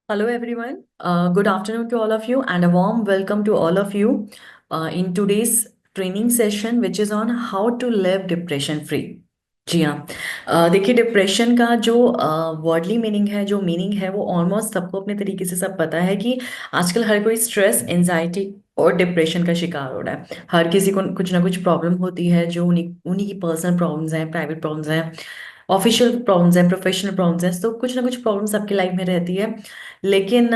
Hello, everyone. Good afternoon to all of you, and a warm welcome to all of you in today's training session, which is on how to live depression free. जी हाँ। देखिए, depression का जो worldly meaning है, जो meaning है, वो almost सबको अपने तरीके से सब पता है कि आजकल हर कोई स्ट्रेस, एंजाइटी और डिप्रेशन का शिकार हो रहा है। हर किसी को कुछ ना कुछ प्रॉब्लम होती है, जो उन्हीं उन्हीं की पर्सनल प्रॉब्लम्स हैं, प्राइवेट प्रॉब्लम्स हैं, ऑफिशियल प्रॉब्लम्स हैं, प्रोफेशनल प्रॉब्लम्स हैं। तो कुछ ना कुछ प्रॉब्लम सबकी लाइफ में रहती है। लेकिन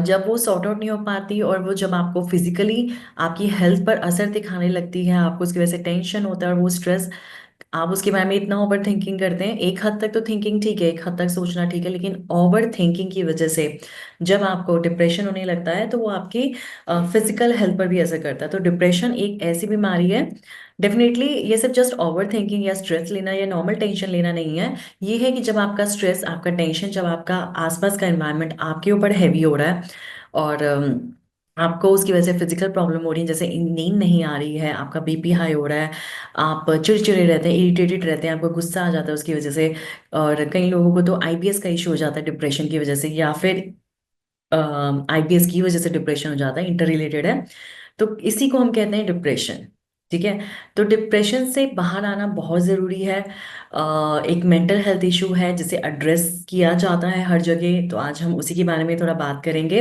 जब वो सॉर्ट आउट नहीं हो पाती और वो जब आपको फिजिकली आपकी हेल्थ पर असर दिखाने लगती है, आपको उसकी वजह से टेंशन होता है और वो स्ट्रेस, आप उसके बारे में इतना ओवर थिंकिंग करते हैं। एक हद तक तो थिंकिंग ठीक है, एक हद तक सोचना ठीक है, लेकिन ओवर थिंकिंग की वजह से जब आपको डिप्रेशन होने लगता है तो वो आपकी फिजिकल हेल्थ पर भी असर करता है। तो डिप्रेशन एक ऐसी बीमारी है, डेफिनेटली ये सिर्फ जस्ट ओवर थिंकिंग या स्ट्रेस लेना या नॉर्मल टेंशन लेना नहीं है। ये है कि जब आपका स्ट्रेस, आपका टेंशन, जब आपका आसपास का एनवायरनमेंट आपके ऊपर हैवी हो रहा है और आपको उसकी वजह से फिजिकल प्रॉब्लम हो रही है, जैसे नींद नहीं आ रही है, आपका बीपी हाई हो रहा है, आप चिड़चिड़े रहते हैं, इरिटेटेड रहते हैं, आपको गुस्सा आ जाता है उसकी वजह से। और कई लोगों को तो आईबीएस का इशू हो जाता है डिप्रेशन की वजह से, या फिर आईबीएस की वजह से डिप्रेशन हो जाता है, इंटर रिलेटेड है। तो इसी को हम कहते हैं डिप्रेशन। ठीक है। तो डिप्रेशन से बाहर आना बहुत ज़रूरी है। एक मेंटल हेल्थ इशू है जिसे एड्रेस किया जाता है हर जगह, तो आज हम उसी के बारे में थोड़ा बात करेंगे।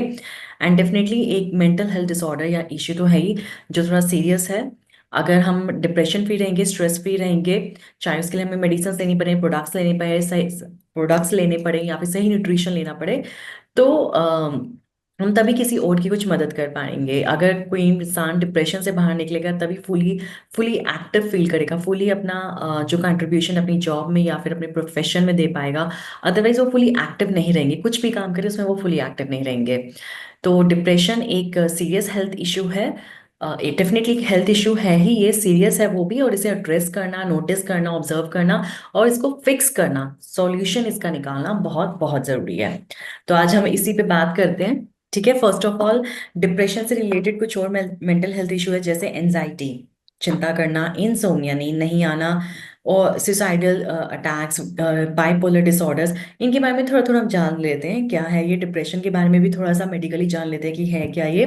एंड डेफिनेटली एक मेंटल हेल्थ डिसऑर्डर या इशू तो है ही, जो थोड़ा सीरियस है। अगर हम डिप्रेशन फ्री रहेंगे, स्ट्रेस फ्री रहेंगे, चाहे उसके लिए हमें मेडिसिन लेनी पड़े, प्रोडक्ट्स लेने पड़े, सही प्रोडक्ट्स लेने पड़े, या फिर सही न्यूट्रिशन लेना पड़े, तो हम तभी किसी और की कुछ मदद कर पाएंगे। अगर कोई इंसान डिप्रेशन से बाहर निकलेगा तभी फुली फुली एक्टिव फील करेगा, फुली अपना जो कंट्रीब्यूशन अपनी जॉब में या फिर अपने प्रोफेशन में दे पाएगा। अदरवाइज वो फुली एक्टिव नहीं रहेंगे, कुछ भी काम करे उसमें वो फुली एक्टिव नहीं रहेंगे। तो डिप्रेशन एक सीरियस हेल्थ इशू है। डेफिनेटली हेल्थ इशू है ही, ये सीरियस है वो भी, और इसे एड्रेस करना, नोटिस करना, ऑब्जर्व करना और इसको फिक्स करना, सॉल्यूशन इसका निकालना बहुत बहुत जरूरी है। तो आज हम इसी पे बात करते हैं। ठीक है। फर्स्ट ऑफ ऑल, डिप्रेशन से रिलेटेड कुछ और मेंटल हेल्थ इशू है, जैसे एंजाइटी, चिंता करना, इंसोम्निया, नींद नहीं आना, और सुसाइडल अटैक्स, बाइपोलर डिसऑर्डर्स। इनके बारे में थोड़ा थोड़ा हम जान लेते हैं क्या है ये। डिप्रेशन के बारे में भी थोड़ा सा मेडिकली जान लेते हैं कि है क्या ये।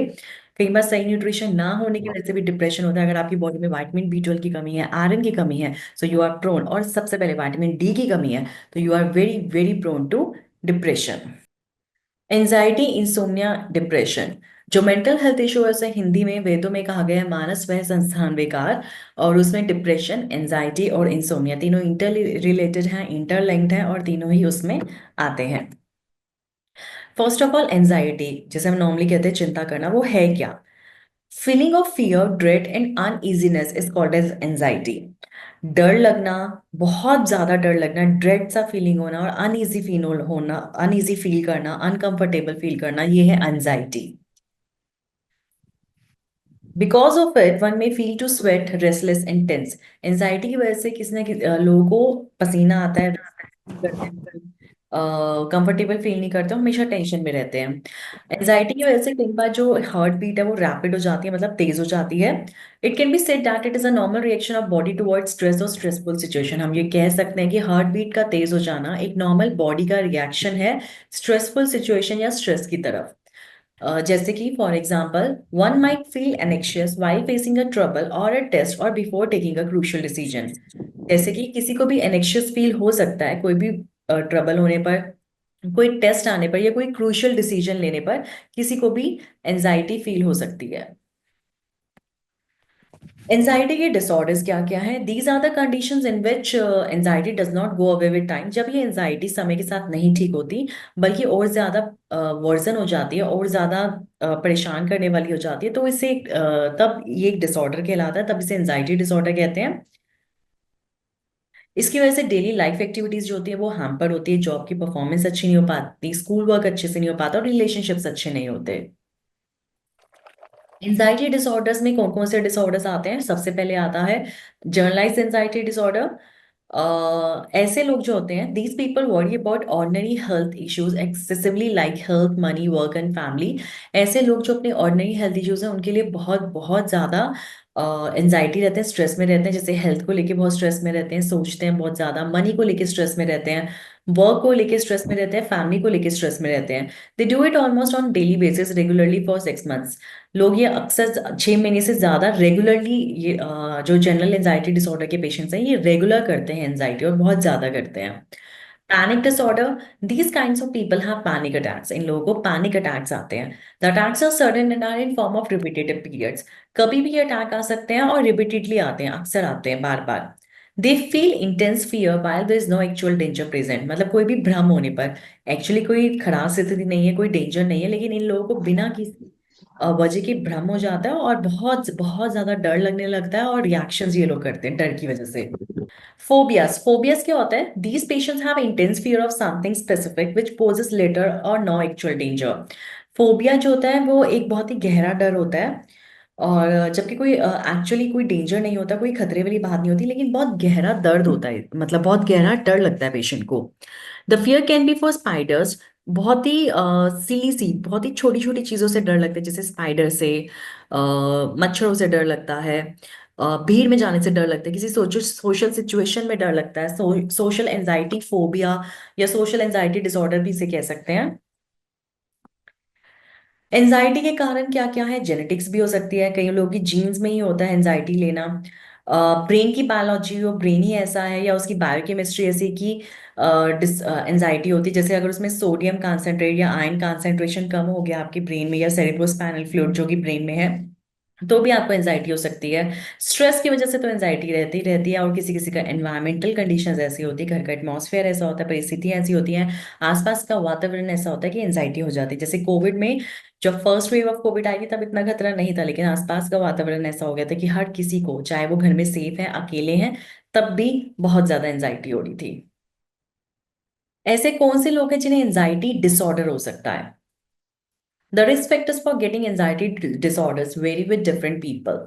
कई बार सही न्यूट्रिशन ना होने की वजह से भी डिप्रेशन होता है। अगर आपकी बॉडी में विटामिन बी 12 की कमी है, आयरन की कमी है, सो यू आर प्रोन, और सबसे पहले विटामिन डी की कमी है, तो you are very very prone to depression. Anxiety, insomnia, depression जो मेंटल हेल्थ इशू है, उसे हिंदी में वेदों में कहा गया है मानस वह संस्थान विकार। और उसमें डिप्रेशन, एंजाइटी और इंसोम्निया तीनों इंटर रिलेटेड हैं, इंटरलिंक्ड हैं, और तीनों ही उसमें आते हैं। फर्स्ट ऑफ ऑल, एंजाइटी जैसे हम नॉर्मली कहते हैं चिंता करना, वो है क्या? Feeling of fear, dread and uneasiness is called as anxiety. डर लगना, बहुत ज्यादा डर लगना, ड्रेड सा फीलिंग होना और अनईजी फील होना, अनईजी फील करना, अनकंफर्टेबल फील करना, ये है anxiety. Because of it one may feel to sweat, restless and tense. Anxiety की वजह से किसी ना किसी लोगों को पसीना आता है, कंफर्टेबल फील नहीं करते, हमेशा टेंशन में रहते हैं। एंजाइटी की वजह से कई बार जो हार्ट बीट है वो रैपिड हो जाती है, मतलब तेज हो जाती है। It can be said that it is a normal reaction of body towards stress और स्ट्रेसफुल सिचुएशन। हम ये कह सकते हैं कि हार्ट बीट का तेज हो जाना एक नॉर्मल बॉडी का रिएक्शन है स्ट्रेसफुल सिचुएशन या स्ट्रेस की तरफ। जैसे कि for example, one might feel anxious while facing a trouble और अ टेस्ट और before taking a crucial decision. जैसे कि किसी को भी एनेक्शियस फील हो सकता है कोई भी ट्रबल होने पर, कोई टेस्ट आने पर, या कोई क्रूशियल डिसीजन लेने पर किसी को भी एंजाइटी फील हो सकती है। एंजाइटी के डिसऑर्डर्स क्या क्या हैं? These are the conditions in which anxiety does not go away with time. जब ये एंजाइटी समय के साथ नहीं ठीक होती, बल्कि और ज्यादा वर्जन हो जाती है, और ज्यादा परेशान करने वाली हो जाती है, तो इसे तब ये एक डिसऑर्डर कहलाता है, तब इसे एंजाइटी डिसऑर्डर कहते हैं। इसकी वजह से डेली लाइफ एक्टिविटीज जो होती है वो हैम्पर होती है, जॉब की परफॉर्मेंस अच्छी नहीं हो पाती, स्कूल वर्क अच्छे से नहीं हो पाता, और रिलेशनशिप्स अच्छे नहीं होते। एंजाइटी डिसऑर्डर्स में कौन कौन से डिसऑर्डर्स आते हैं? सबसे पहले आता है जनरलाइज एंजाइटी डिसऑर्डर। ऐसे लोग जो होते हैं, these people worry about ordinary health issues excessively, like health, money, work and family. ऐसे लोग जो अपने ऑर्डिनरी हेल्थ इश्यूज हैं उनके लिए बहुत बहुत ज्यादा एनजाइटी रहते हैं, स्ट्रेस में रहते हैं, जैसे हेल्थ को लेके बहुत स्ट्रेस में रहते हैं, सोचते हैं बहुत ज्यादा, मनी को लेके स्ट्रेस में रहते हैं, वर्क को लेके स्ट्रेस में रहते हैं, फैमिली को लेके स्ट्रेस में रहते हैं। They do it almost on daily basis regularly for 6 months. लोग ये अक्सर 6 महीने से ज्यादा रेगुलरली ये जो जनरल एंजाइटी डिसऑर्डर के पेशेंट्स हैं ये रेगुलर करते हैं एंजाइटी, और बहुत ज्यादा करते हैं। Panic disorder, these kinds of people have panic attacks, इन लोगों को पैनिक अटैक्स आते हैं। The attacks are sudden and are in form of repetitive periods. कभी भी ये अटैक आ सकते हैं और रिपीटेडली आते हैं, अक्सर आते हैं, बार बार। They feel intense fear while there is no actual danger present, मतलब कोई भी भ्रम होने पर, एक्चुअली कोई खराब स्थिति नहीं है, कोई डेंजर नहीं है, लेकिन इन लोगों को बिना किसी वजह के भ्रम हो जाता है और बहुत बहुत ज्यादा डर लगने लगता है, और रिएक्शंस ये लोग करते हैं डर की वजह से। फोबियास, फोबियास क्या होता है? These patients have intense fear of something specific which poses little or no actual danger. Phobia जो होता है वो एक बहुत ही गहरा डर होता है, और जबकि कोई एक्चुअली कोई डेंजर नहीं होता, कोई खतरे वाली बात नहीं होती, लेकिन बहुत गहरा दर्द होता है, मतलब बहुत गहरा डर लगता है पेशेंट को। The fear can be for spiders, बहुत ही सिली सी, बहुत ही छोटी छोटी चीजों से डर लगता है, जैसे स्पाइडर से, मच्छरों से डर लगता है, भीड़ में जाने से डर लगता है, किसी सोशल सोशल सिचुएशन में डर लगता है, सोशल एंजाइटी फोबिया या सोशल एंजाइटी डिसऑर्डर भी इसे कह सकते हैं। एंजाइटी के कारण क्या क्या है? जेनेटिक्स भी हो सकती है, कई लोगों की जीन्स में ही होता है एंजाइटी लेना। ब्रेन की बायोलॉजी हो, ब्रेन ही ऐसा है, या उसकी बायोकेमिस्ट्री ऐसी कि एंजाइटी होती है, जैसे अगर उसमें सोडियम कंसंट्रेट या आयन कंसंट्रेशन कम हो गया आपके ब्रेन में, या सेरेब्रोस्पाइनल फ्लूइड जो कि ब्रेन में है, तो भी आपको एंजाइटी हो सकती है। स्ट्रेस की वजह से तो एंजाइटी रहती ही रहती है, और किसी किसी का एनवायरमेंटल कंडीशंस ऐसी होती है, घर का एटमॉस्फेयर ऐसा होता है, परिस्थितियां ऐसी होती हैं, आसपास का वातावरण ऐसा होता है कि एंजाइटी हो जाती है। जैसे कोविड में, जब फर्स्ट वेव ऑफ कोविड आई थी तब इतना खतरा नहीं था, लेकिन आसपास का वातावरण ऐसा हो गया था कि हर किसी को, चाहे वो घर में सेफ है, अकेले हैं, तब भी बहुत ज्यादा एंजाइटी हो रही थी। ऐसे कौन से लोग हैं जिन्हें एंजाइटी डिसऑर्डर हो सकता है? The risk factors for getting anxiety disorders very with different people.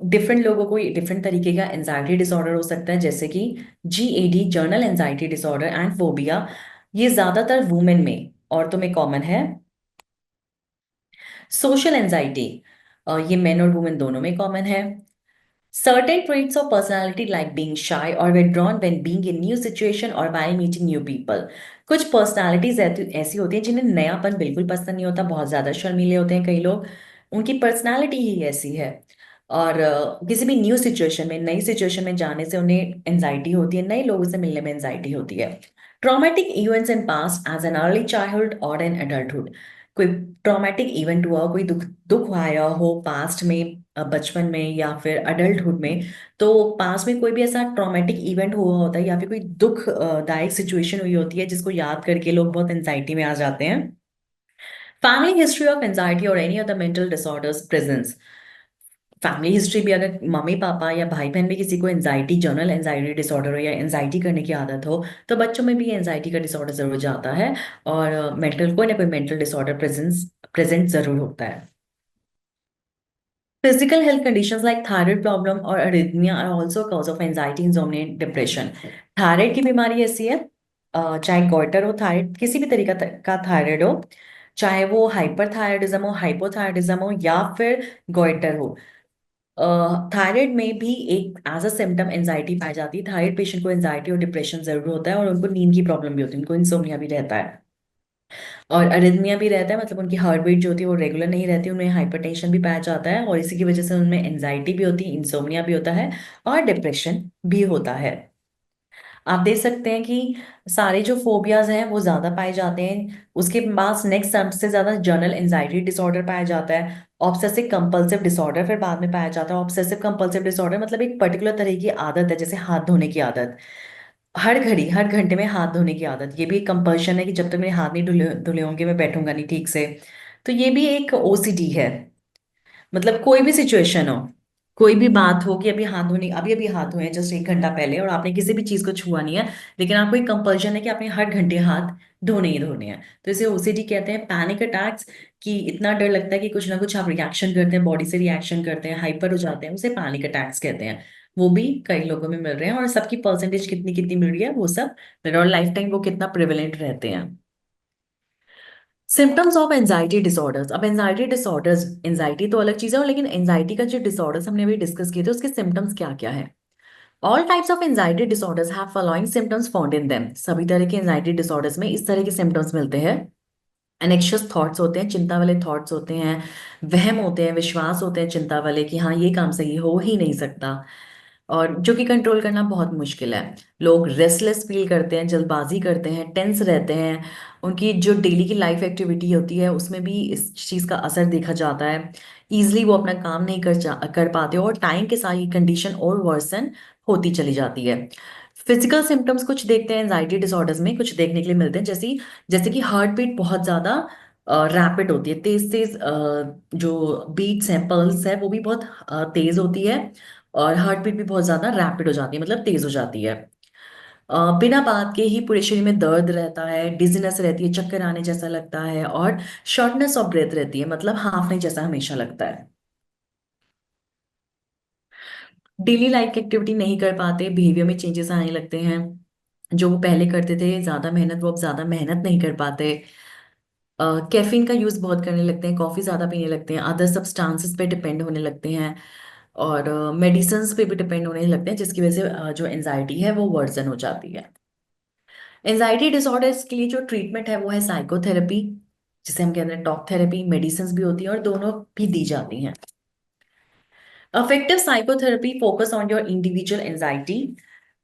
Different लोगों को डिफरेंट तरीके का एंजाइटी डिसऑर्डर हो सकता है, जैसे कि GAD, journal anxiety disorder and phobia, ये ज्यादातर वुमेन में, औरतों में कॉमन है। सोशल एंजाइटी, ये मेन और वुमेन दोनों में कॉमन है। Certain traits of personality like being shy or withdrawn when being in new situation or while meeting new people. कुछ पर्सनालिटीज ऐसी होती हैं जिन्हें नयापन बिल्कुल पसंद नहीं होता, बहुत ज्यादा शर्मीले होते हैं कई लोग, उनकी पर्सनालिटी ही ऐसी है। और किसी भी न्यू सिचुएशन में, नई सिचुएशन में जाने से उन्हें एंजाइटी होती है, नए लोगों से मिलने में एंजाइटी होती है। Traumatic events in past as an early childhood और एन एडल्टहुड, कोई ट्रॉमेटिक इवेंट हुआ, कोई दुख दुख आया हो पास्ट में, बचपन में या फिर अडल्टहुड में, तो पास में कोई भी ऐसा ट्रॉमेटिक इवेंट हुआ होता है, या फिर कोई दुख दायक सिचुएशन हुई होती है जिसको याद करके लोग बहुत एंजाइटी में आ जाते हैं। फैमिली हिस्ट्री ऑफ एंजाइटी और any other mental disorders presence, family history भी, अगर मम्मी पापा या भाई बहन में किसी को एंजाइटी, जनरल एंजाइटी डिसऑर्डर हो या एंजाइटी करने की आदत हो, तो बच्चों में भी एंजाइटी का डिसऑर्डर जरूर जाता है, और मेंटल, कोई ना कोई मेंटल डिसऑर्डर प्रेजेंट जरूर होता है। Physical health conditions like thyroid problem or arrhythmia are also a cause of anxiety, insomnia, and depression. Thyroid की बीमारी ऐसी है, चाहे गोइटर हो, थायराइड किसी भी तरीका का थायराइड हो, चाहे वो हाइपरथायराइडिज्म हो, हाइपोथायराइडिज्म हो, या फिर गोइटर हो, थायराइड में भी एक एज अ सिम्टम एंजाइटी पाई जाती है। थायराइड पेशेंट को एंजाइटी और डिप्रेशन जरूर होता है, और उनको नींद की प्रॉब्लम भी होती है, उनको इंसोम्निया भी रहता है, और अरिथमिया भी रहता है, मतलब उनकी हार्ट बीट जो होती है वो रेगुलर नहीं रहती, उनमें हाइपरटेंशन भी पाया जाता है, और इसी की वजह से उनमें एंजाइटी भी होती है, इंसोम्निया भी होता है, और डिप्रेशन भी होता है। आप देख सकते हैं कि सारे जो फोबियाज हैं वो ज्यादा पाए जाते हैं, उसके पास नेक्स्ट सबसे ज्यादा जर्नल एंजाइटी डिसऑर्डर पाया जाता है, ऑब्सेसिव कंपल्सिव डिसऑर्डर फिर बाद में पाया जाता है। ऑब्सेसिव कंपल्सिव डिसऑर्डर मतलब एक पर्टिकुलर तरह की आदत है, जैसे हाथ धोने की आदत, हर घड़ी हर घंटे में हाथ धोने की आदत, ये भी एक कंपल्शन है कि जब तक मेरे हाथ नहीं धुले धुले होंगे मैं बैठूंगा नहीं ठीक से। तो ये भी एक OCD है, मतलब कोई भी सिचुएशन हो, कोई भी बात हो कि अभी हाथ धोने, अभी अभी हाथ धोए जस्ट 1 घंटा पहले, और आपने किसी भी चीज को छुआ नहीं है, लेकिन आपको एक कंपल्शन है कि आपने हर घंटे हाथ धोने ही धोने हैं, तो इसे OCD कहते हैं। पैनिक अटैक्स, कि इतना डर लगता है कि कुछ ना कुछ आप रिएक्शन करते हैं, बॉडी से रिएक्शन करते हैं, हाइपर हो जाते हैं, उसे पैनिक अटैक्स कहते हैं। वो भी कई लोगों में मिल रहे हैं, और सबकी परसेंटेज कितनी कितनी मिल रही है वो सब, और लाइफ टाइम वो कितना प्रिवेलेंट रहते हैं। Symptoms of anxiety disorders. अब एंजाइटी डिसऑर्डर्स, एंजाइटी तो अलग चीज है, और लेकिन एंजाइटी का जो डिसऑर्डर्स हमने अभी डिस्कस किए थे उसके सिम्टम्स क्या क्या है। All types of anxiety disorders have following symptoms found in them. सभी तरह के एंजाइटी डिसऑर्डर्स में इस तरह के सिम्टम्स मिलते हैं। एनेक्शियस थॉट्स होते हैं, चिंता वाले थॉट्स होते हैं। वहम होते हैं, विश्वास होते हैं चिंता वाले कि हाँ ये काम सही हो ही नहीं सकता, और जो कि कंट्रोल करना बहुत मुश्किल है। लोग रेस्टलेस फील करते हैं, जल्दबाजी करते हैं, टेंस रहते हैं। उनकी जो डेली की लाइफ एक्टिविटी होती है उसमें भी इस चीज़ का असर देखा जाता है। ईजिली वो अपना काम नहीं कर पाते, और टाइम के साथ ये कंडीशन और वर्सन होती चली जाती है। फिजिकल सिम्टम्स कुछ देखते हैं एंजाइटी डिसऑर्डर्स में, कुछ देखने के लिए मिलते हैं, जैसे जैसे कि हार्ट बीट बहुत ज़्यादा रैपिड होती है, तेज तेज जो बीट्स हैं, पल्स है, वो भी बहुत तेज होती है। और हार्ट बीट भी बहुत ज्यादा रैपिड हो जाती है, मतलब तेज हो जाती है। बिना बात के ही पूरे शरीर में दर्द रहता है, डिजीनेस रहती है, चक्कर आने जैसा लगता है, और शॉर्टनेस ऑफ ब्रेथ रहती है, मतलब हांफने जैसा हमेशा लगता है। डेली लाइफ एक्टिविटी नहीं कर पाते, बिहेवियर में चेंजेस आने लगते हैं। जो वो पहले करते थे ज्यादा मेहनत, वो अब ज्यादा मेहनत नहीं कर पाते। कैफीन का यूज बहुत करने लगते हैं, कॉफी ज्यादा पीने लगते हैं, अदर सब्सटेंसेस पे डिपेंड होने लगते हैं, और मेडिसिन्स पे भी डिपेंड होने लगते हैं, जिसकी वजह से जो एंजाइटी है वो वर्सन हो जाती है। एंजाइटी डिसऑर्डर्स के लिए जो ट्रीटमेंट है वो है साइकोथेरेपी, जिसे हम कहते हैं टॉक थेरेपी। मेडिसिन्स भी होती हैं और दोनों भी दी जाती हैं। Affective psychotherapy focus on your individual anxiety.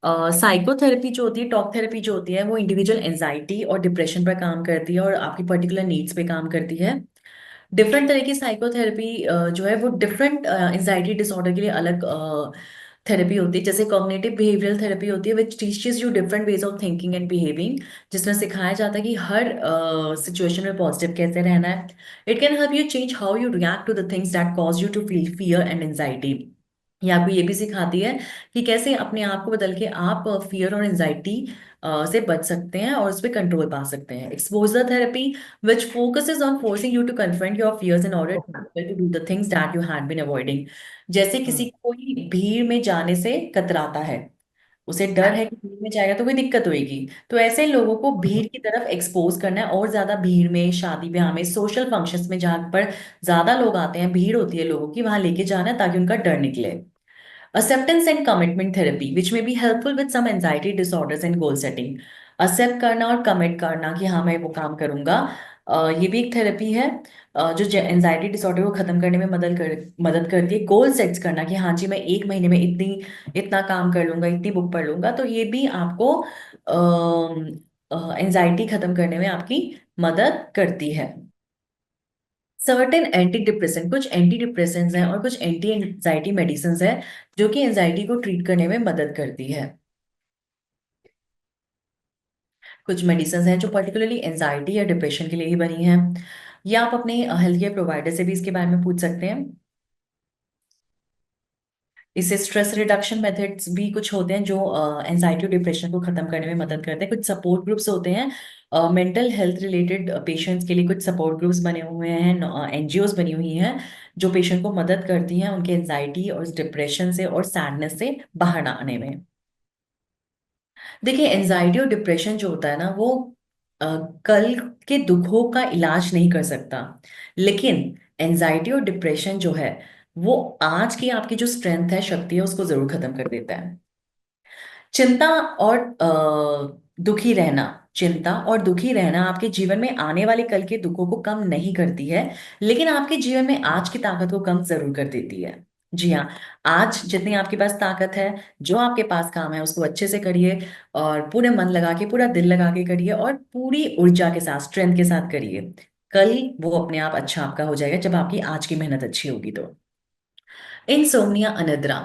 Psychotherapy जो होती है, टॉक थेरेपी जो होती है, वो इंडिविजुअल एंजाइटी और डिप्रेशन पर काम करती है और आपकी पर्टिकुलर नीड्स पे काम करती है। डिफरेंट तरह की साइकोथेरेपी जो है वो डिफरेंट एंजाइटी डिसऑर्डर के लिए अलग थेरेपी होती है। जैसे कॉग्निटिव बिहेवियरल थेरेपी होती है, which teaches you different ways of thinking and behaving, जिसमें सिखाया जाता है कि हर सिचुएशन में पॉजिटिव कैसे रहना है। It can help you change how you react to the things that cause you to feel fear and anxiety. ये आपको ये भी सिखाती है कि कैसे अपने आप को बदल के आप फियर और एंजाइटी से बच सकते हैं और उस पर कंट्रोल पा सकते हैं। Exposure therapy which focuses on forcing you to confront your fears in order to be able to do the things that you had been avoiding। जैसे किसी कोई भीड़ में जाने से कतराता है, उसे डर है कि भीड़ में जाएगा तो कोई दिक्कत होगी, तो ऐसे लोगों को भीड़ की तरफ एक्सपोज करना है, और ज्यादा भीड़ में, शादी ब्याह में, सोशल फंक्शंस में जहां पर ज्यादा लोग आते हैं, भीड़ होती है लोगों की, वहां लेके जाना है ताकि उनका डर निकले। Acceptance and commitment therapy, which may be helpful with some anxiety disorders and goal setting। Accept करना और कमिट करना कि हाँ मैं वो काम करूंगा, ये भी एक थेरेपी है जो एंजाइटी डिसऑर्डर को खत्म करने में मदद करती है। गोल सेट्स करना कि हाँ जी मैं एक महीने में इतना काम कर लूंगा, इतनी बुक पढ़ लूंगा, तो ये भी आपको एंजाइटी खत्म करने में आपकी मदद करती है। सर्टेन एंटी डिप्रेसेंट, कुछ एंटी डिप्रेसेंट्स हैं और कुछ एंटी एंजाइटी मेडिसिन हैं जो कि एंजाइटी को ट्रीट करने में मदद करती है। कुछ मेडिसिन हैं जो पर्टिकुलरली एंजाइटी या डिप्रेशन के लिए ही बनी हैं, या आप अपने हेल्थ केयर प्रोवाइडर से भी इसके बारे में पूछ सकते हैं। इससे स्ट्रेस रिडक्शन मेथड्स भी कुछ होते हैं जो एंजाइटी और डिप्रेशन को खत्म करने में मदद करते हैं। कुछ सपोर्ट ग्रुप्स होते हैं मेंटल हेल्थ रिलेटेड पेशेंट्स के लिए, कुछ सपोर्ट ग्रुप्स बने हुए हैं, एनजीओज बनी हुई हैं जो पेशेंट को मदद करती हैं उनके एंजाइटी और डिप्रेशन से और सैडनेस से बाहर आने में। देखिए एंजाइटी और डिप्रेशन जो होता है ना, वो अ, कल के दुखों का इलाज नहीं कर सकता, लेकिन एंजाइटी और डिप्रेशन जो है वो आज की आपकी जो स्ट्रेंथ है, शक्ति है, उसको जरूर खत्म कर देता है। चिंता और दुखी रहना, चिंता और दुखी रहना आपके जीवन में आने वाले कल के दुखों को कम नहीं करती है, लेकिन आपके जीवन में आज की ताकत को कम जरूर कर देती है। जी हाँ, आज जितनी आपके पास ताकत है, जो आपके पास काम है उसको अच्छे से करिए, और पूरे मन लगा के, पूरा दिल लगा के करिए, और पूरी ऊर्जा के साथ, स्ट्रेंथ के साथ करिए। कल वो अपने आप अच्छा आपका हो जाएगा जब आपकी आज की मेहनत अच्छी होगी तो। इंसोम्निया अनिद्रा,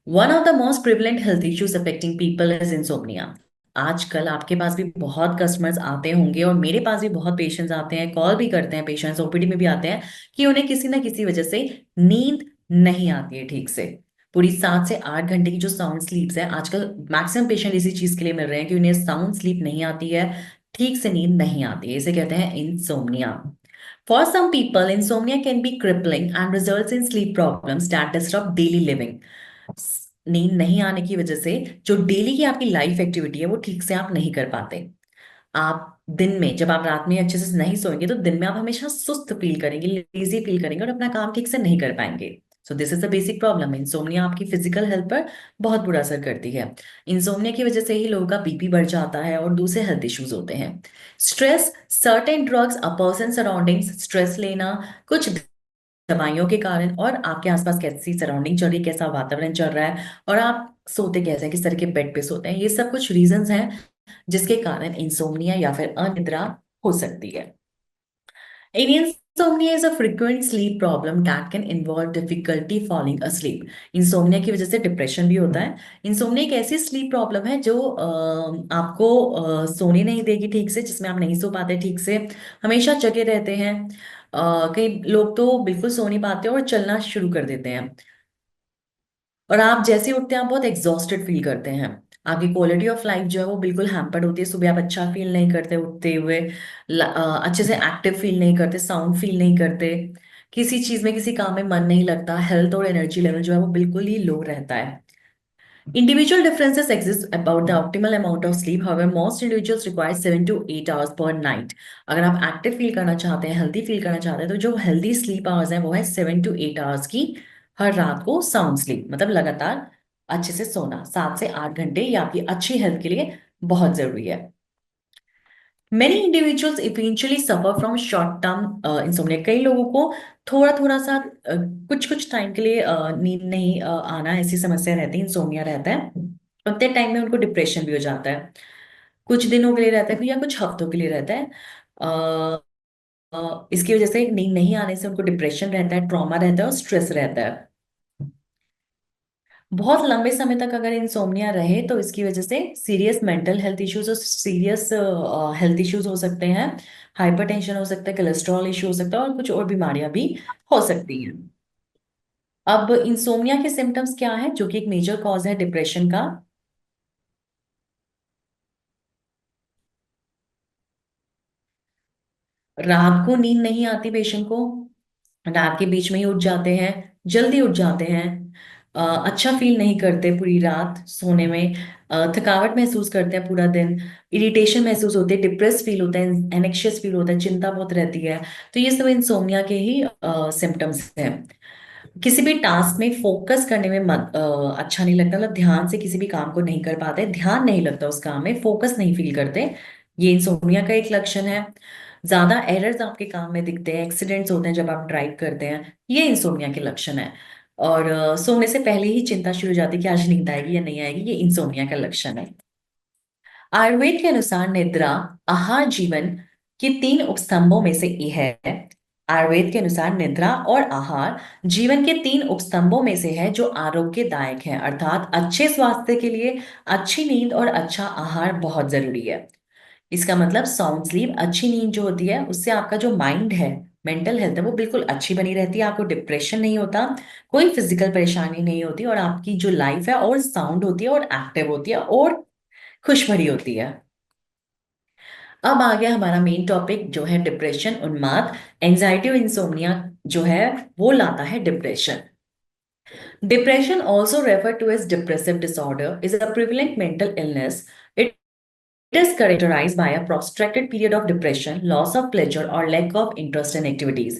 one of the most prevalent health issues affecting people is insomnia. आजकल आपके पास भी बहुत कस्टमर्स आते होंगे, और मेरे पास भी बहुत पेशेंट्स आते हैं, कॉल भी करते हैं, पेशेंट्स ओपीडी में भी आते हैं कि उन्हें किसी ना किसी वजह से नींद नहीं आती है ठीक से। पूरी 7 से 8 घंटे की जो साउंड स्लीप्स है, आजकल मैक्सिमम पेशेंट इसी चीज के लिए मिल रहे हैं कि उन्हें साउंड स्लीप नहीं आती है, ठीक से नींद नहीं आती है, इसे कहते हैं insomnia. For some people, insomnia can be crippling and results in sleep problems that disrupt daily living। नींद नहीं आने की वजह से जो डेली की आपकी लाइफ एक्टिविटी है वो ठीक से आप नहीं कर पाते। आप दिन में, जब आप रात में अच्छे से नहीं सोएंगे तो दिन में आप हमेशा सुस्त फील करेंगे, लेजी फील करेंगे और अपना काम ठीक से नहीं कर पाएंगे। So this is the basic problem. Insomnia आपकी फिजिकल हेल्थ पर बहुत बुरा असर करती है। इंसोम्निया की वजह से ही लोगों का बीपी बढ़ जाता है और दूसरे हेल्थ इश्यूज होते हैं। Stress, certain drugs, a person surroundings, stress लेना, कुछ दवाइयों के कारण, और आपके आसपास कैसी सराउंडिंग चल रही है, कैसा वातावरण चल रहा है, और आप सोते कैसे हैं, किस तरह के बेड पे सोते हैं, ये सब कुछ रीजंस हैं जिसके कारण इंसोम्निया या फिर अनिद्रा हो सकती है। Insomnia is a frequent sleep problem that can involve difficulty falling asleep. Insomnia की वजह से डिप्रेशन भी होता है। इंसोम्निया एक ऐसी स्लीप प्रॉब्लम है जो आपको सोने नहीं देगी ठीक से, जिसमें आप नहीं सो पाते ठीक से, हमेशा जगे रहते हैं। कई लोग तो बिल्कुल सो नहीं पाते और चलना शुरू कर देते हैं, और आप जैसे उठते हैं आप बहुत एग्जॉस्टेड फील करते हैं। आपकी क्वालिटी ऑफ लाइफ जो है वो बिल्कुल हैम्पर्ड होती है। सुबह आप अच्छा फील नहीं करते उठते हुए, अच्छे से एक्टिव फील नहीं करते, साउंड फील नहीं करते, किसी चीज में, किसी काम में मन नहीं लगता, हेल्थ और एनर्जी लेवल जो है वो बिल्कुल ही लो रहता है। Individual differences exist about the optimal amount of sleep. However, most individuals require 7 to 8 hours per night. अगर आप एक्टिव फील करना चाहते हैं, हेल्दी फील करना चाहते हैं, तो जो हेल्दी स्लीप आवर्स हैं वो है 7 to 8 आवर्स की, हर रात को साउंड स्लीप, मतलब लगातार अच्छे से सोना, 7 से 8 घंटे, ये आपकी अच्छी हेल्थ के लिए बहुत जरूरी है। Many individuals eventually suffer from short term insomnia. कई लोगों को थोड़ा थोड़ा सा कुछ कुछ टाइम के लिए नींद नहीं आना, ऐसी समस्या रहती है, इंसोमिया रहता है। उतने टाइम में उनको डिप्रेशन भी हो जाता है, कुछ दिनों के लिए रहता है या कुछ हफ्तों के लिए रहता है। इसकी वजह से नींद नहीं आने से उनको डिप्रेशन रहता है, ट्रॉमा रहता है और स्ट्रेस रहता है। बहुत लंबे समय तक अगर इंसोम्निया रहे तो इसकी वजह से सीरियस मेंटल हेल्थ इश्यूज और सीरियस हेल्थ इश्यूज हो सकते हैं। हाइपरटेंशन हो सकता है, कोलेस्ट्रॉल इशू हो सकता है, और कुछ और बीमारियां भी हो सकती हैं। अब इंसोम्निया के सिम्टम्स क्या है, जो कि एक मेजर कॉज है डिप्रेशन का? रात को नींद नहीं आती पेशेंट को, रात के बीच में ही उठ जाते हैं, जल्दी उठ जाते हैं, अच्छा फील नहीं करते पूरी रात सोने में, थकावट महसूस करते हैं पूरा दिन, इरिटेशन महसूस होती है, डिप्रेस फील होता है, एनेक्शियस फील होता है, चिंता बहुत रहती है। तो ये सब इंसोमिया के ही सिम्टम्स हैं। किसी भी टास्क में फोकस करने में अच्छा नहीं लगता, मतलब ध्यान से किसी भी काम को नहीं कर पाते, ध्यान नहीं लगता उस काम में, फोकस नहीं फील करते, ये इंसोमिया का एक लक्षण है। ज्यादा एरर्स आपके काम में दिखते हैं, एक्सीडेंट्स होते हैं जब आप ड्राइव करते हैं, ये इंसोमिया के लक्षण है। और सोने से पहले ही चिंता शुरू हो जाती है कि आज नींद आएगी या नहीं आएगी, ये इंसोमिया का लक्षण है। आयुर्वेद के अनुसार निद्रा, आहार, जीवन के 3 उपस्तंभों में से एक है। आयुर्वेद के अनुसार निद्रा और आहार जीवन के 3 उपस्तंभों में से है जो आरोग्यदायक है, अर्थात अच्छे स्वास्थ्य के लिए अच्छी नींद और अच्छा आहार बहुत जरूरी है। इसका मतलब साउंड स्लीप, अच्छी नींद जो होती है उससे आपका जो माइंड है, मेंटल हेल्थ है, वो बिल्कुल अच्छी बनी रहती है, आपको डिप्रेशन नहीं होता, कोई फिजिकल परेशानी नहीं होती, और आपकी जो लाइफ है और साउंड होती है और एक्टिव होती है और खुश भरी होती है। अब आ गया हमारा मेन टॉपिक जो है डिप्रेशन, उन्माद, एंजाइटी और इंसोम्निया जो है वो लाता है depression. Depression, also referred to as depressive disorder, is a prevalent mental illness. It is characterized by a protracted period of depression, loss of pleasure or lack of interest in activities.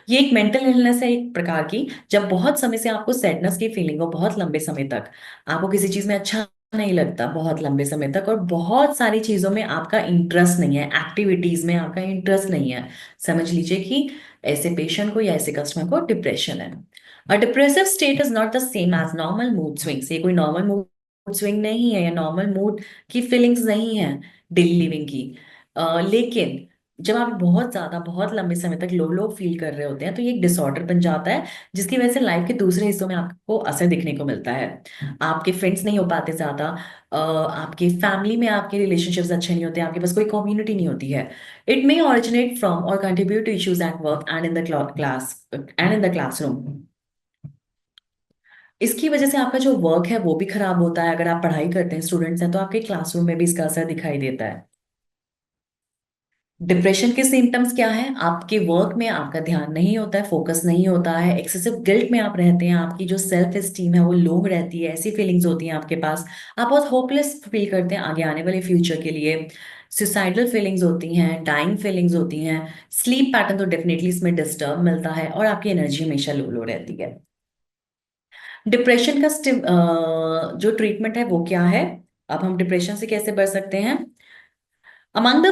ये एक mental illness है एक प्रकार की, जब बहुत समय से आपको सैडनेस की फीलिंग हो, बहुत लंबे समय तक आपको किसी चीज में अच्छा नहीं लगता, बहुत लंबे समय तक, और बहुत सारी चीजों में आपका इंटरेस्ट नहीं है, एक्टिविटीज में आपका इंटरेस्ट नहीं है, समझ लीजिए कि ऐसे पेशेंट को या ऐसे कस्टमर को डिप्रेशन है। A depressive state is not the same as normal mood swings. ये कोई नॉर्मल मूड स्विंग नहीं है या नॉर्मल मूड की फीलिंग्स नहीं है डेली लिविंग की। लेकिन जब आप बहुत ज्यादा बहुत लंबे समय तक लो फील कर रहे होते हैं तो ये एक डिसऑर्डर बन जाता है, जिसकी वजह से लाइफ के दूसरे हिस्सों में आपको असर दिखने को मिलता है। आपके फ्रेंड्स नहीं हो पाते ज्यादा, आपके फैमिली में आपके रिलेशनशिप्स अच्छे नहीं होते, आपके पास कोई कम्युनिटी नहीं होती है। It may originate from or contribute to issues at work and in the class and in the classroom. इसकी वजह से आपका जो वर्क है वो भी खराब होता है, अगर आप पढ़ाई करते हैं, स्टूडेंट्स हैं, तो आपके क्लासरूम में भी इसका असर दिखाई देता है। डिप्रेशन के सिम्टम्स क्या है? आपके वर्क में आपका ध्यान नहीं होता है, फोकस नहीं होता है, एक्सेसिव गिल्ट में आप रहते हैं, आपकी जो सेल्फ एस्टीम है वो लो रहती है, ऐसी फीलिंग्स होती हैं आपके पास। आप बहुत होपलेस फील करते हैं आगे आने वाले फ्यूचर के लिए। सुसाइडल फीलिंग्स होती हैं, डाइंग फीलिंग्स होती हैं। स्लीप पैटर्न तो डेफिनेटली इसमें डिस्टर्ब मिलता है और आपकी एनर्जी हमेशा लो लो रहती है। डिप्रेशन का जो ट्रीटमेंट है वो क्या है? अब हम डिप्रेशन से कैसे बच सकते हैं? Among the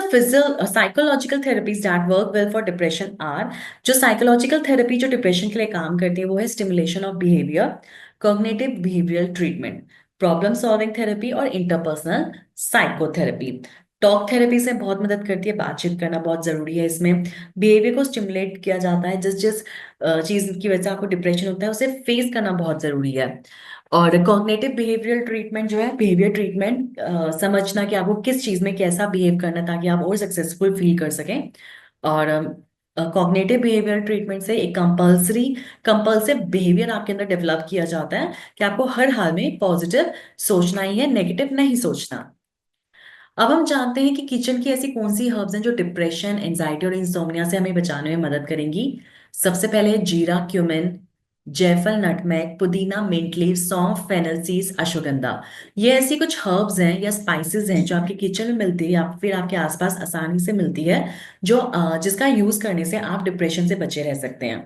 psychological therapies that work well for depression are, जो psychological therapy जो depression के लिए काम करती है वो है stimulation of behavior, cognitive behavioral treatment, problem solving therapy और interpersonal psychotherapy। टॉक थेरेपी से बहुत मदद करती है, बातचीत करना बहुत जरूरी है इसमें। बिहेवियर को स्टिमुलेट किया जाता है, जिस जिस चीज की वजह से आपको डिप्रेशन होता है उसे फेस करना बहुत जरूरी है। और कॉग्निटिव बिहेवियरल ट्रीटमेंट जो है, बिहेवियर ट्रीटमेंट, समझना कि आपको किस चीज में कैसा बिहेव करना है ताकि आप और सक्सेसफुल फील कर सकें। और कॉग्निटिव बिहेवियरल ट्रीटमेंट से एक कंपल्सिव बिहेवियर आपके अंदर डेवलप किया जाता है कि आपको हर हाल में पॉजिटिव सोचना ही है, नेगेटिव नहीं सोचना। अब हम जानते हैं कि किचन की ऐसी कौन सी हर्ब्स हैं जो डिप्रेशन, एंजाइटी और इंसोम्निया से हमें बचाने में मदद करेंगी। सबसे पहले है जीरा, क्यूमिन, जायफल, नटमेग, पुदीना, मिंट लीव, सौंफ, फेनल सीड्स, अश्वगंधा। ये ऐसी कुछ हर्ब्स हैं या स्पाइसेस हैं जो आपके किचन में मिलती है या फिर आपके आसपास आसानी से मिलती है, जो जिसका यूज करने से आप डिप्रेशन से बचे रह सकते हैं।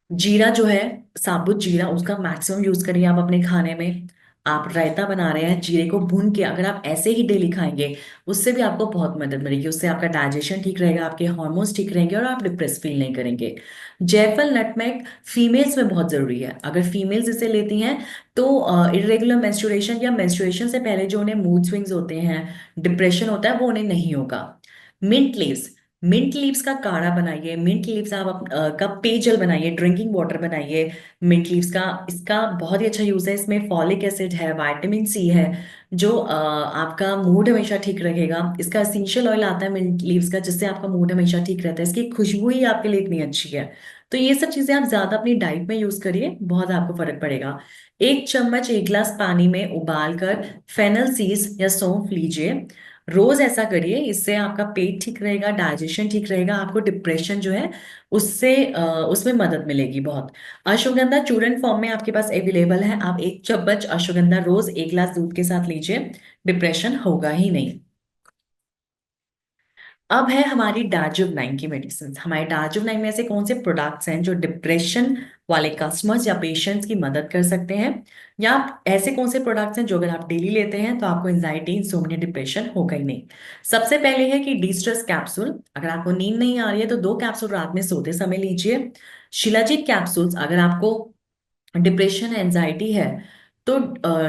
जीरा जो है, साबुत जीरा, उसका मैक्सिमम यूज करिए आप अपने खाने में। आप रायता बना रहे हैं, जीरे को भून के अगर आप ऐसे ही डेली खाएंगे उससे भी आपको बहुत मदद मिलेगी। उससे आपका डाइजेशन ठीक रहेगा, आपके हार्मोन्स ठीक रहेंगे और आप डिप्रेस फील नहीं करेंगे। जायफल, नटमेग फीमेल्स में बहुत जरूरी है। अगर फीमेल्स इसे लेती हैं तो इरेगुलर मेंस्ट्रुएशन या मेंस्ट्रुएशन से पहले जो उन्हें मूड स्विंग्स होते हैं, डिप्रेशन होता है, वो उन्हें नहीं होगा। मिंट लीव्स, मिंट लीव्स का काढ़ा बनाइए, मिंट लीव्स आप का पेयजल बनाइए, ड्रिंकिंग वाटर बनाइए। मिंट लीव्स का, इसका बहुत ही अच्छा यूज है। इसमें फॉलिक एसिड है, विटामिन सी है, जो आपका मूड हमेशा ठीक रखेगा। इसका एसेंशियल ऑयल आता है मिंट लीव्स का, जिससे आपका मूड हमेशा ठीक रहता है। इसकी खुशबू ही आपके लिए इतनी अच्छी है। तो ये सब चीजें आप ज्यादा अपनी डाइट में यूज करिए, बहुत आपको फर्क पड़ेगा। एक चम्मच एक गिलास पानी में उबाल कर फेनल सीड्स या सौंफ लीजिए। रोज ऐसा करिए, इससे आपका पेट ठीक रहेगा, डाइजेशन ठीक रहेगा, आपको डिप्रेशन जो है उससे उसमें मदद मिलेगी बहुत। अश्वगंधा चूर्ण फॉर्म में आपके पास अवेलेबल है, आप एक चम्मच अश्वगंधा रोज एक गिलास दूध के साथ लीजिए, डिप्रेशन होगा ही नहीं। अब है हमारी डार्जिलिंग 9 की मेडिसिन। हमारे डार्जिलिंग 9 में ऐसे कौन से प्रोडक्ट्स हैं जो डिप्रेशन वाले कस्टमर्स या पेशेंट्स की मदद कर सकते हैं, या ऐसे कौन से प्रोडक्ट्स हैं जो अगर आप डेली लेते हैं तो आपको एंजाइटी, इंसोम्निया, डिप्रेशन होगा ही नहीं। सबसे पहले है कि डी स्ट्रेस कैप्सूल। अगर आपको नींद नहीं आ रही है तो 2 कैप्सूल रात में सोते समय लीजिए। शिलाजीत कैप्सूल्स, अगर आपको डिप्रेशन, एंजाइटी है तो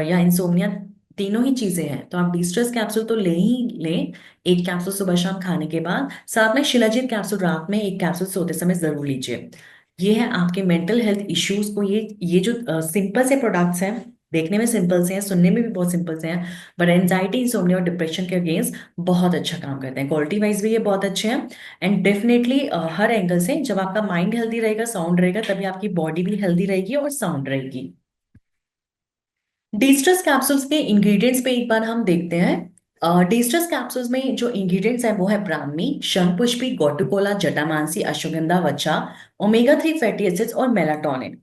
या इंसोम्निया, तीनों ही चीजें हैं तो आप डिस्ट्रेस कैप्सूल तो ले ही लें। एक कैप्सूल सुबह शाम खाने के बाद, साथ में शिलाजीत कैप्सूल रात में एक कैप्सूल सोते समय जरूर लीजिए। ये है आपके मेंटल हेल्थ इश्यूज को, ये जो सिंपल से प्रोडक्ट्स हैं, देखने में सिंपल से हैं, सुनने में भी बहुत सिंपल से हैं, बट एंजाइटी, इंसोम्निया और डिप्रेशन के अगेंस्ट बहुत अच्छा काम करते हैं। क्वालिटी वाइज भी ये बहुत अच्छे हैं। एंड डेफिनेटली हर एंगल से जब आपका माइंड हेल्दी रहेगा, साउंड रहेगा, तभी आपकी बॉडी भी हेल्दी रहेगी और साउंड रहेगी। डिस्ट्रेस कैप्सूल्स के इंग्रेडिएंट्स पे एक बार हम देखते हैं। डिस्ट्रेस कैप्सूल्स में जो इंग्रेडिएंट्स हैं वो है ब्राह्मी, शंखपुष्पी, गोटुकोला, जटामांसी, अश्वगंधा, वचा, ओमेगा 3 फैटी एसिड्स और मेलाटोनिन।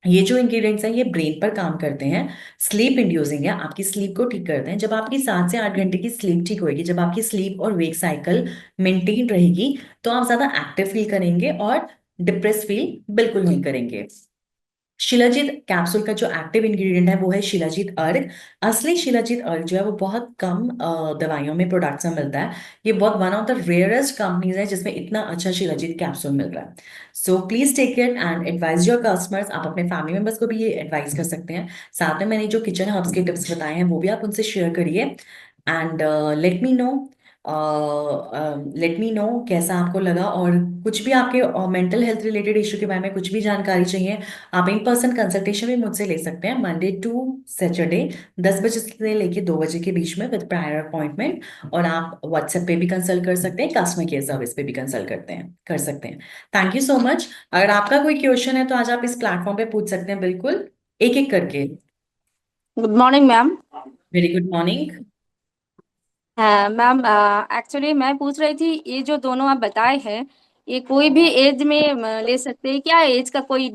ये जो इंग्रेडिएंट्स हैं ये ब्रेन पर काम करते हैं, स्लीप इंड्यूसिंग है, आपकी स्लीप को ठीक करते हैं। जब आपकी 7 से 8 घंटे की स्लीप ठीक होगी, जब आपकी स्लीप और वेक साइकिल मेंटेन रहेगी, तो आप ज्यादा एक्टिव फील करेंगे और डिप्रेस फील बिल्कुल नहीं करेंगे। शिलाजीत कैप्सूल का जो एक्टिव इंग्रेडिएंट है वो है शिलाजीत अर्क। असली शिलाजीत अर्क जो है वो बहुत कम दवाइयों में, प्रोडक्ट्स में मिलता है। ये बहुत one of the rarest companies है जिसमें इतना अच्छा शिलाजीत कैप्सूल मिल रहा है। So please take care and advise your customers. आप अपने फैमिली मेंबर्स को भी ये एडवाइस कर सकते हैं। साथ में मैंने जो किचन हर्ब्स के टिप्स बताए हैं वो भी आप उनसे शेयर करिए। एंड लेट मी नो कैसा आपको लगा। और कुछ भी आपके मेंटल हेल्थ रिलेटेड इशू के बारे में कुछ भी जानकारी चाहिए, आप इन पर्सन कंसल्टेशन भी मुझसे ले सकते हैं, मंडे टू सैटरडे 10 बजे से लेके 2 बजे के बीच में, विद प्रायर अपॉइंटमेंट। और आप व्हाट्सएप पे भी कंसल्ट कर सकते हैं, कस्टमर केयर सर्विस पे भी कंसल्ट कर सकते हैं। Thank you so much. अगर आपका कोई क्वेश्चन है तो आज आप इस प्लेटफॉर्म पे पूछ सकते हैं, बिल्कुल एक एक करके। Good morning ma'am. Very good morning. हाँ मैम, एक्चुअली मैं पूछ रही थी ये जो दोनों आप बताए हैं ये कोई भी एज में ले सकते हैं क्या? एज का कोई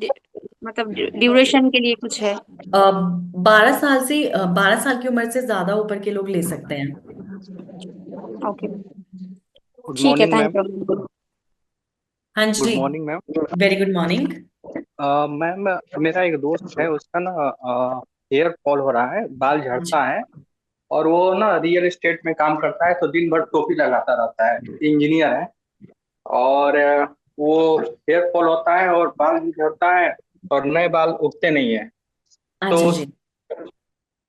मतलब ड्यूरेशन के लिए कुछ है? 12 साल से 12 साल की उम्र से ज्यादा ऊपर के लोग ले सकते हैं। ओके, गुड ठीक है, मॉर्निंग मैम। Thank you. हाँ गुड जी। Morning ma'am. Very good morning. Ma'am, मेरा एक दोस्त है, उसका ना हेयर फॉल हो रहा है, बाल झड़ता है। और वो ना रियल एस्टेट में काम करता है, तो दिन भर टोपी लगाता रहता है, इंजीनियर है। और वो हेयर फॉल होता है और बाल भी झड़ता है, और नए बाल उगते नहीं है। तो अच्छा उस जी।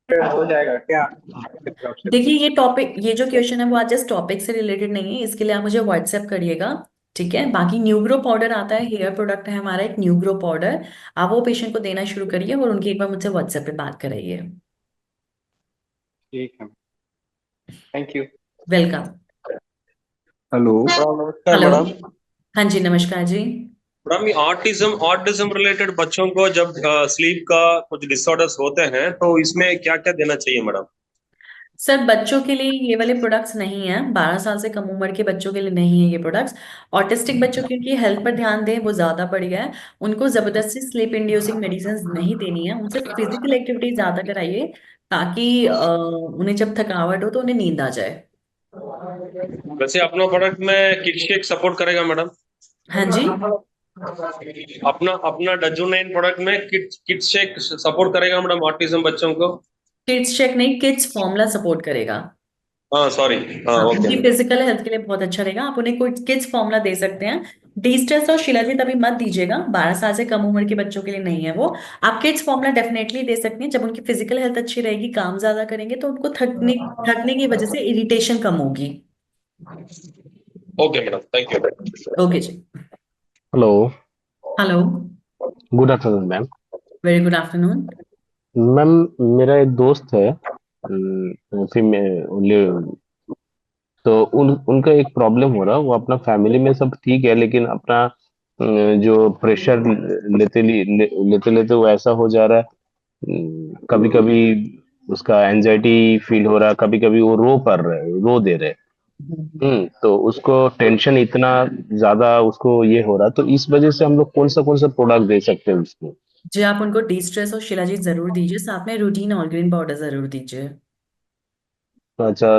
पे हो जाएगा क्या आपकी तरफ से देखिए, कुछ? ये जो क्वेश्चन है वो आज इस टॉपिक से रिलेटेड नहीं है, इसके लिए आप मुझे व्हाट्सएप करिएगा। ठीक है, बाकी न्यूग्रो पाउडर आता है, हेयर प्रोडक्ट है हमारा एक न्यूग्रो पाउडर। आप वो पेशेंट को देना शुरू करिए और उनकी एक बार मुझसे व्हाट्सएप पे बात कराइए। ठीक है, थैंक यू। वेलकम। हेलो। नमस्कार हेलो। मैडम। हाँ जी, नमस्कार जी। मैडम, ये ऑटिज्म रिलेटेड बच्चों को जब स्लीप का कुछ डिसऑर्डर्स होते हैं तो इसमें क्या क्या देना चाहिए मैडम? सर, बच्चों के लिए ये वाले प्रोडक्ट्स नहीं है, 12 साल से कम उम्र के बच्चों के लिए नहीं है ये प्रोडक्ट्स। ऑटिस्टिक बच्चों की उनकी हेल्थ पर ध्यान दें, वो ज्यादा बढ़िया है। उनको जबरदस्ती स्लीप इंड्यूसिंग मेडिसिन नहीं देनी है, उनसे फिजिकल एक्टिविटी ज्यादा कराइए ताकि उन्हें जब थकावट हो तो उन्हें नींद आ जाए। वैसे अपना प्रोडक्ट में किक सपोर्ट करेगा मैडम? हाँ जी। अपना अपना डजोनाइन प्रोडक्ट में किड शेक सपोर्ट करेगा मैडम ऑटिज्म बच्चों को? किड्स चेक नहीं, किड्स फॉर्मूला सपोर्ट करेगा। हाँ सॉरी। हाँ हाँ, ओके उनकी मैडम। फिजिकल हेल्थ के लिए बहुत अच्छा रहेगा, आप उन्हें कोई किड्स फॉर्मूला दे सकते हैं। डी स्ट्रेस और शिलाजीत अभी मत दीजिएगा, 12 साल से कम उम्र के बच्चों के लिए नहीं है वो। आप किड्स फॉर्मूला डेफिनेटली दे सकते हैं, जब उनकी फिजिकल हेल्थ अच्छी रहेगी, काम ज्यादा करेंगे तो उनको थकने थकने की वजह से इरिटेशन कम होगी। Okay madam, thank you. Okay जी। Hello. Hello. Good afternoon ma'am. Very good afternoon. Ma'am, मेरा एक दोस्त है, तो उनका एक प्रॉब्लम हो रहा है। वो अपना फैमिली में सब ठीक है, लेकिन अपना जो प्रेशर लेते लेते वो ऐसा हो जा रहा है। कभी कभी उसका एंजाइटी फील हो रहा है, कभी कभी वो रो पड़ रहे रो दे रहे। तो उसको टेंशन इतना ज्यादा उसको ये हो रहा है, तो इस वजह से हम लोग कौन सा प्रोडक्ट दे सकते हैं उसको? जी, आप उनको डी स्ट्रेस और शिलाजीत जरूर दीजिए, साथ में रूटीन ऑलग्रीन पाउडर जरूर दीजिए। अच्छा,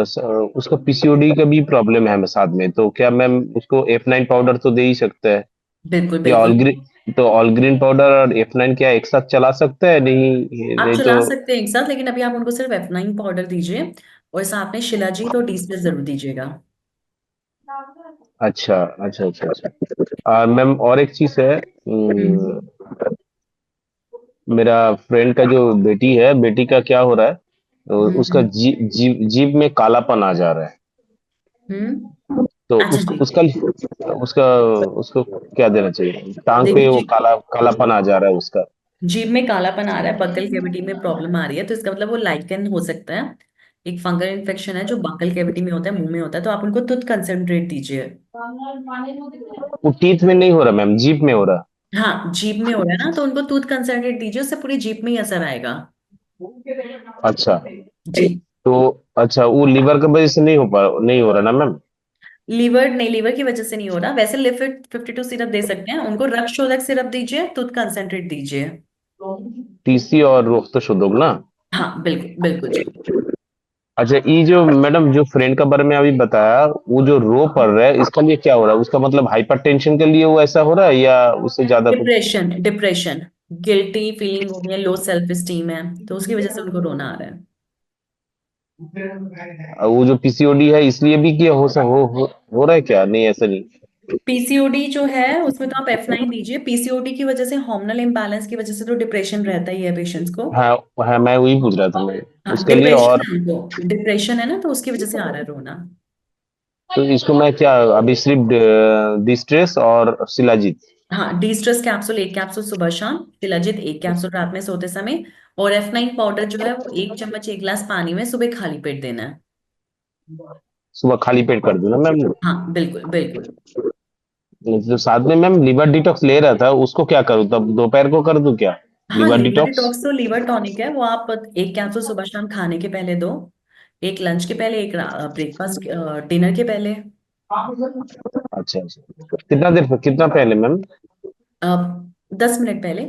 उसका पीसीओडी का भी प्रॉब्लम है साथ में, तो क्या मैम उसको F9 पाउडर तो दे ही सकता है? बिल्कुल या ऑल बिल्कुल। ग्रीन, तो ऑल ग्रीन पाउडर और F9 क्या एक साथ चला सकता है? नहीं आप नहीं तो। चला सकते हैं एक साथ, लेकिन अभी आप उनको सिर्फ F9 पाउडर दीजिए और साथ में शिलाजीत और डी स्ट्रेस जरूर दीजिएगा। अच्छा अच्छा अच्छा अच्छा। मैम और एक चीज है। हम्म। मेरा फ्रेंड का जो बेटी है, बेटी का क्या हो रहा है, तो उसका हम्म। जीभ में कालापन आ जा रहा है। तो अच्छा उसको जी। उसका उसका उसको क्या देना चाहिए? टांग पे देखिए वो जी, कालापन आ जा रहा है उसका। जीभ में कालापन आ रहा है, बकल कैविटी में प्रॉब्लम आ रही है, तो इसका मतलब वो लाइकन हो सकता है। एक फंगल इन्फेक्शन है जो बकल कैविटी में होता है, मुंह में होता है, तो आप उनको तुथ कंसंट्रेट दीजिए। वो टीथ में नहीं हो रहा मैम, जीभ में हो रहा। हाँ, जीभ में हो रहा है ना, तो उनको टूथ कंसंट्रेट दीजिए, उससे पूरी जीभ में ही असर आएगा। अच्छा। जी। तो अच्छा, वो लीवर की वजह से नहीं हो रहा ना मैम? लीवर नहीं, लीवर की वजह से नहीं हो रहा, वैसे लिपिड 52 सिरप दे सकते हैं उनको, रक्तशोधक सिरप दीजिए, टूथ कंसंट्रेट दीजिए। टीसी और रोग तो शुद्ध ना? हाँ बिल्कुल बिल्कुल जी। अच्छा, ये जो मैडम जो फ्रेंड का बारे में अभी बताया, वो जो रो पड़ रहा है, इसका लिए क्या हो रहा है? उसका मतलब हाइपरटेंशन के लिए वो ऐसा हो रहा है या उससे ज्यादा कुछ? डिप्रेशन डिप्रेशन, गिल्टी फीलिंग हो गई है, लो सेल्फ एस्टीम है, तो उसकी वजह से उनको रोना आ रहा है। वो जो पीसीओडी है इसलिए भी क्या हो रहा है क्या? नहीं, ऐसा नहीं। पीसीओडी जो है उसमें तो आप F9 दीजिए, पीसीओडी की वजह से, हार्मोनल इम्बैलेंस की वजह से तो डिप्रेशन रहता ही है पेशेंट्स को। हाँ हाँ, मैं वही पूछ रहा था मैं हाँ, उसके लिए। डिप्रेशन और है उनको, डिप्रेशन है ना, तो उसकी वजह से आ रहा है रोना। तो इसको मैं क्या अभी सिर्फ डिस्ट्रेस और शिलाजीत? हाँ, डी स्ट्रेस कैप्सूल, एक कैप्सूल सुबह शाम, शिलाजीत एक कैप्सूल रात में सोते समय, और F9 पाउडर जो है वो 1 चम्मच 1 गिलास पानी में सुबह खाली पेट देना है। सुबह खाली पेट कर दूं ना मैम? हाँ बिल्कुल बिल्कुल। तो साथ में मैम लिवर डिटॉक्स ले रहा था, उसको क्या करूँ तब? दोपहर को कर दूं क्या हाँ, लिवर लीवर डिटॉक्स? डिटॉक्स तो लीवर टॉनिक है, वो आप 1 कैप्सूल सुबह शाम खाने के पहले दो, एक लंच के पहले, एक ब्रेकफास्ट डिनर के पहले। अच्छा अच्छा, कितना पहले मैम? 10 मिनट पहले।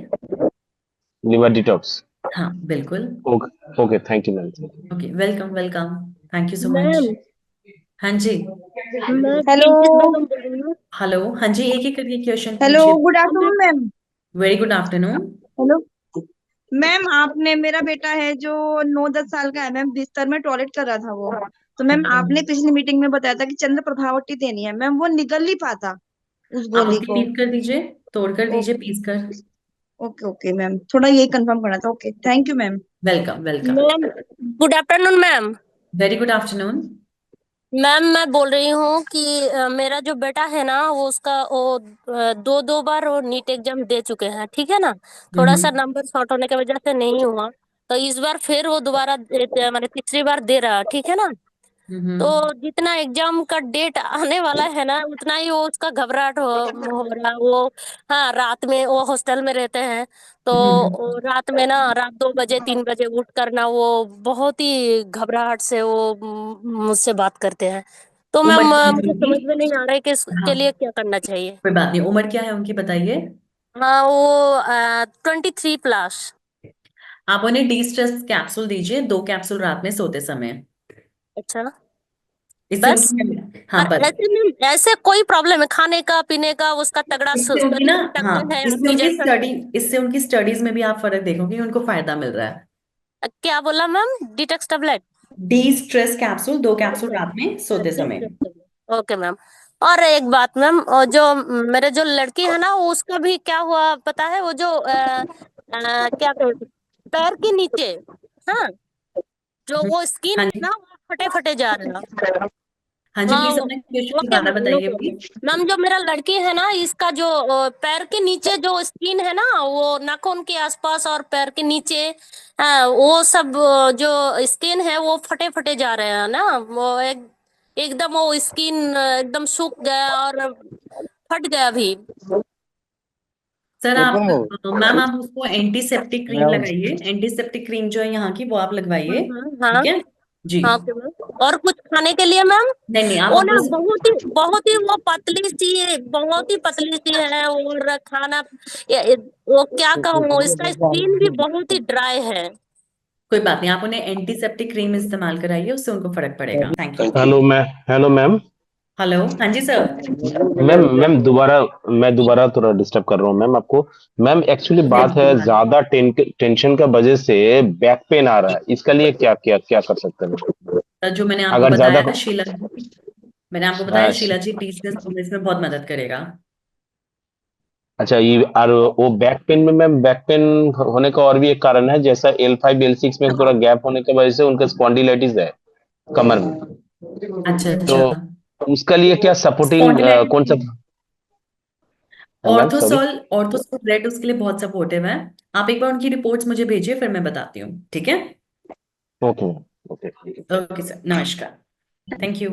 Liver detox. हाँ बिल्कुल। Okay okay, thank you ma'am, thank you. Okay, welcome welcome. Thank you so much. Ma'am हाँ जी। मैं हेलो प्रिंसिपल मैडम बोल रही हूँ। हेलो, हाँ जी, एक एक करके क्वेश्चन हेलो पूछिए। गुड हाँ ma'am. Afternoon ma'am. Very good afternoon. Hello ma'am, आपने मेरा बेटा है जो 9-10 साल का है मैम, बिस्तर में टॉयलेट कर रहा था वो। तो मैम आपने पिछली मीटिंग में बताया था कि चंद्र प्रभावती देनी है मैम, वो निगल नहीं पाता उस आप गोली उसकी को। पीस कर दीजिए, तोड़ कर दीजिए, ओके पीस कर। ओके ओके मैम, थोड़ा यही कंफर्म करना था। Okay thank you ma'am. Welcome welcome. Ma'am good afternoon ma'am. Very good afternoon. Ma'am मैं बोल रही हूँ कि मेरा जो बेटा है ना वो उसका वो दो दो बार वो नीट एग्जाम दे चुके हैं, ठीक है ना। थोड़ा सा हम्म नंबर शॉर्ट होने की वजह से नहीं हुआ, तो इस बार फिर वो दोबारा मैंने तीसरी बार दे रहा, ठीक है ना। तो हम्म जितना एग्जाम का डेट आने वाला है ना उतना ही वो उसका घबराहट हो रहा वो। हाँ, रात में वो हॉस्टल में रहते हैं, तो वो रात में ना रात 2 बजे 3 बजे उठ कर ना वो बहुत ही घबराहट से वो मुझसे बात करते हैं। तो उम्र मैम क्या है मुझे उनकी? समझ में नहीं आ रहा है कि इसके हाँ, लिए क्या करना चाहिए। कोई बात नहीं, उम्र क्या है उनकी बताइए। हाँ, वो 23+। आप उन्हें डी स्ट्रेस कैप्सूल दीजिए, 2 कैप्सूल रात में सोते समय। अच्छा, इससे बस। उनकी, हाँ और बस। ऐसे में ऐसे कोई प्रॉब्लम है खाने का पीने का उसका तगड़ा इससे उनकी ना, शरीर हाँ, तगड़ा है आपकी जैसा। इससे उनकी स्टडीज में भी आप फर्क देखोगे, उनको फायदा मिल रहा है। क्या बोला ma'am? Detox tablet? D stress capsule, 2 capsule रात में सोते समय। Okay ma'am. और एक बात मैम, और जो मेरे जो लड़की है ना वो उसका भी क्या हुआ पता है, वो जो क्या कहते, पैर के नीचे, हाँ, जो हम्म, वो स्किन हाँ है जी। ना वो फटे फटे जा रहे हैं। हाँ जी, हाँ प्लीज अपना क्वेश्चन ओके दोबारा मैम, नो बताइए प्रॉब्लम। प्लीज। मैम जो मेरा लड़की है ना इसका जो पैर के नीचे जो स्किन है ना वो नाखून के आसपास और पैर के नीचे, वो सब जो स्किन है वो फटे फटे जा रहे हैं ना, वो एकदम वो स्किन एकदम सूख गया और फट गया भी। सर आप, देखो मैम आप उसको एंटीसेप्टिक क्रीम लगाइए, एंटीसेप्टिक क्रीम जो है यहाँ की वो आप लगवाइए। हाँ ठीक है जी। हाँ ओके मैम। और कुछ खाने के लिए मैम? नहीं नहीं, आप वो अब ना बस। बहुत ही वो पतली सी, बहुत ही पतली सी है और खाना वो क्या कहूँ, इसका स्किन भी बहुत ही ड्राई है। कोई बात नहीं, आप उन्हें एंटीसेप्टिक क्रीम इस्तेमाल कराइए, उससे उनको फर्क पड़ेगा। Thank you. Hello ma'am. Hello, हाँ जी सर। मैम मैं दोबारा थोड़ा डिस्टर्ब कर रहा हूँ मैम आपको। मैम एक्चुअली नहीं बात जी, है, कोई बात नहीं। ज्यादा टेंशन का वजह से बैक पेन आ रहा है, इसका लिए क्या क्या क्या कर सकते हैं? सर, जो मैंने आपको अगर ज्यादा बताया शीला जी, मैंने आपको बताया शीला जी, टीचर्स इसमें बहुत मदद करेगा। अच्छा, ये और वो बैक पेन में मैम, बैक पेन होने का और भी एक कारण है, जैसा L5 L6 में थोड़ा गैप होने की वजह से उनका स्पॉन्डिलाइटिस है कमर में। अच्छा तो अच्छा। उसका लिए क्या सपोर्टिंग कौन सा? स्पॉन्डिलाइटिस, हाँ मैम, सॉरी। ऑर्थोसॉल रेड उसके लिए बहुत सपोर्टिव है। आप एक बार उनकी रिपोर्ट्स मुझे भेजिए, फिर मैं बताती हूँ, ठीक है। Okay ma'am, okay. Okay sir, नमस्कार। Thank you.